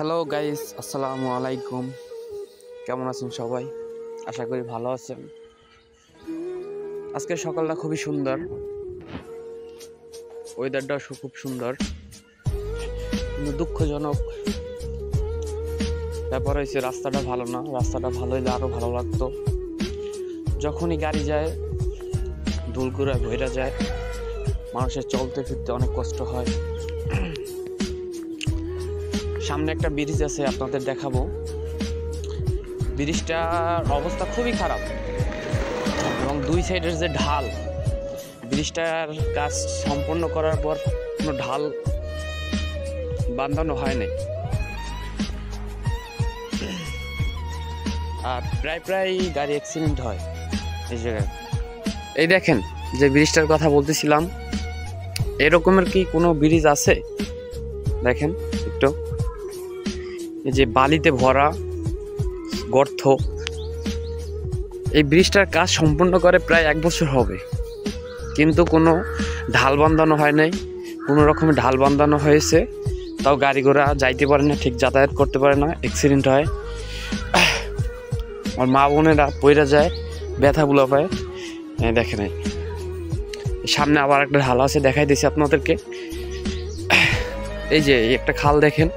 Hello guys, আসসালামু আলাইকুম। কেমন আছেন সবাই? আশা করি ভালো আছেন। আজকের সকালটা খুবই সুন্দর, ওয়েদারটাও খুব সুন্দর, কিন্তু দুঃখজনক ব্যাপার হয়েছে রাস্তাটা ভালো না। রাস্তাটা ভালো হলে আরো ভালো লাগতো। যখনই গাড়ি যায় ধুলকুড়া ভইরা যায়, মানুষের চলতে ফিরতে অনেক কষ্ট হয়। সামনে একটা ব্রিজ আছে, আপনাদের দেখাবো। ব্রিজটার অবস্থা খুবই খারাপ এবং দুই সাইডের যে ঢাল, ব্রিজটার কাজ সম্পন্ন করার পর কোনো ঢাল বাঁধানো হয় নাই। আর প্রায় গাড়ি অ্যাক্সিডেন্ট হয় এই জায়গায়। এই দেখেন যে ব্রিজটার কথা বলতেছিলাম, এরকমের কি কোনো ব্রিজ আছে? দেখেন একটু, এই যে বালিতে ভরা গর্ত। এই ব্রিজটার কাজ সম্পূর্ণ করে প্রায় 1 বছর হবে, কিন্তু কোনো ঢাল বাঁধানো হয় নাই। কোনো রকমের ঢাল বাঁধানো হয়েছে, তাও গাড়ি ঘোড়া যাইতে পারে না, ঠিক যাতায়াত করতে পারে না, অ্যাক্সিডেন্ট হয়। আর মা বোনেরা পইরা যায়, ব্যথাগুলো পায়। দেখেন সামনে আবার একটা ঢাল আছে, দেখাই দিয়েছি আপনাদেরকে। এই যে একটা খাল দেখেন,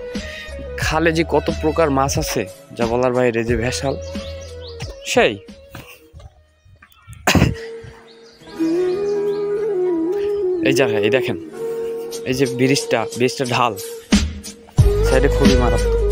খালে যে কত প্রকার মাছ আছে যা বলার বাইরে, যে ভেসাল সেই। এই জায়গায় এই দেখেন, এই যে ব্রিজটা ঢাল সাইডে খুবই মারাত্মক।